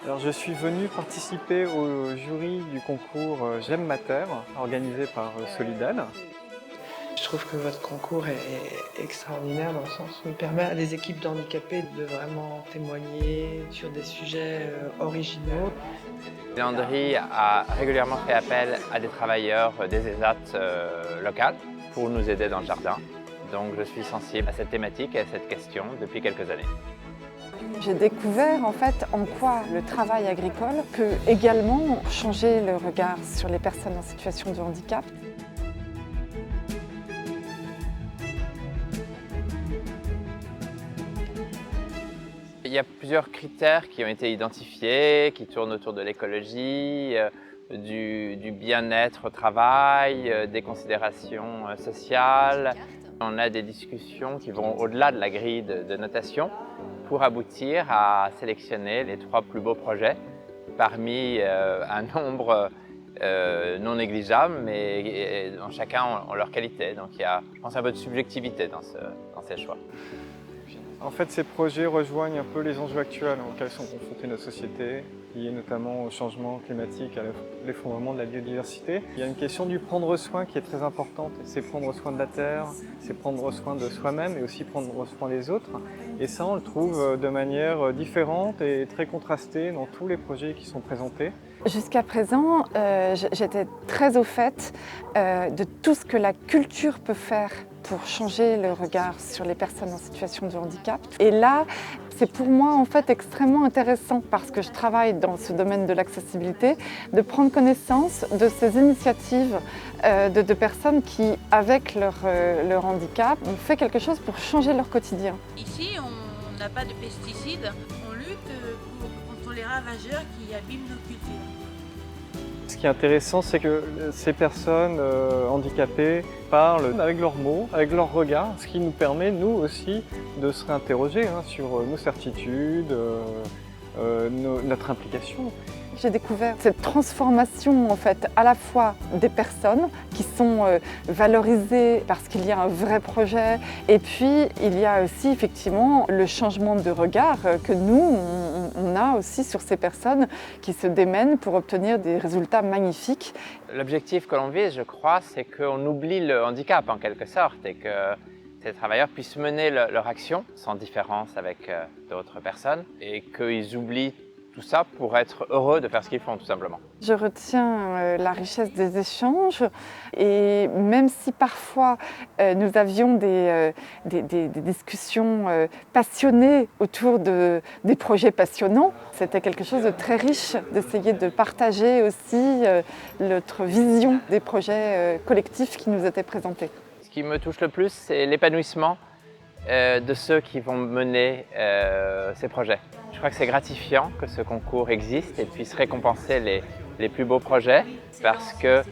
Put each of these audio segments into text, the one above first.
Alors, je suis venu participer au jury du concours J'aime ma terre, organisé par Solidal. Je trouve que votre concours est extraordinaire dans le sens où il permet à des équipes d'handicapés de vraiment témoigner sur des sujets originaux. Landry a régulièrement fait appel à des travailleurs des ESAT locales pour nous aider dans le jardin. Donc je suis sensible à cette thématique et à cette question depuis quelques années. J'ai découvert en fait en quoi le travail agricole peut également changer le regard sur les personnes en situation de handicap. Il y a plusieurs critères qui ont été identifiés, qui tournent autour de l'écologie, du bien-être au travail, des considérations sociales. On a des discussions qui vont au-delà de la grille de notation pour aboutir à sélectionner les 3 plus beaux projets parmi un nombre non négligeable, mais chacun ont leur qualité. Donc il y a, je pense, un peu de subjectivité dans ces choix. En fait, ces projets rejoignent un peu les enjeux actuels auxquels sont confrontées nos sociétés, liés notamment au changement climatique, à l'effondrement de la biodiversité. Il y a une question du prendre soin qui est très importante. C'est prendre soin de la terre, c'est prendre soin de soi-même et aussi prendre soin des autres. Et ça, on le trouve de manière différente et très contrastée dans tous les projets qui sont présentés. Jusqu'à présent, j'étais très au fait de tout ce que la culture peut faire pour changer le regard sur les personnes en situation de handicap. Et là, c'est pour moi en fait extrêmement intéressant parce que je travaille dans ce domaine de l'accessibilité, de prendre connaissance de ces initiatives de personnes qui, avec leur handicap, ont fait quelque chose pour changer leur quotidien. Ici, on n'a pas de pesticides, on lutte contre les ravageurs qui abîment nos cultures. Ce qui est intéressant, c'est que ces personnes handicapées parlent avec leurs mots, avec leur regard, ce qui nous permet, nous aussi, de se réinterroger sur nos certitudes, notre implication. J'ai découvert cette transformation en fait à la fois des personnes qui sont valorisées parce qu'il y a un vrai projet et puis il y a aussi effectivement le changement de regard que nous on a aussi sur ces personnes qui se démènent pour obtenir des résultats magnifiques. L'objectif que l'on vise, je crois, c'est qu'on oublie le handicap en quelque sorte et que ces travailleurs puissent mener leur action sans différence avec d'autres personnes et qu'ils oublient tout ça pour être heureux de faire ce qu'ils font, tout simplement. Je retiens la richesse des échanges et même si parfois nous avions des discussions passionnées autour des projets passionnants, c'était quelque chose de très riche d'essayer de partager aussi notre vision des projets collectifs qui nous étaient présentés. Ce qui me touche le plus, c'est l'épanouissement de ceux qui vont mener ces projets. Je crois que c'est gratifiant que ce concours existe et puisse récompenser les plus beaux projets parce que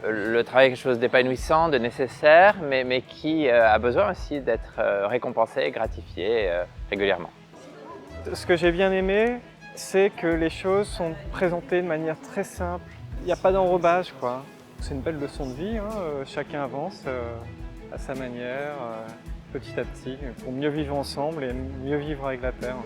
le travail est quelque chose d'épanouissant, de nécessaire, mais qui a besoin aussi d'être récompensé, gratifié régulièrement. Ce que j'ai bien aimé, c'est que les choses sont présentées de manière très simple. Il n'y a pas d'enrobage, quoi. C'est une belle leçon de vie, chacun avance à sa manière. Petit à petit, pour mieux vivre ensemble et mieux vivre avec la terre.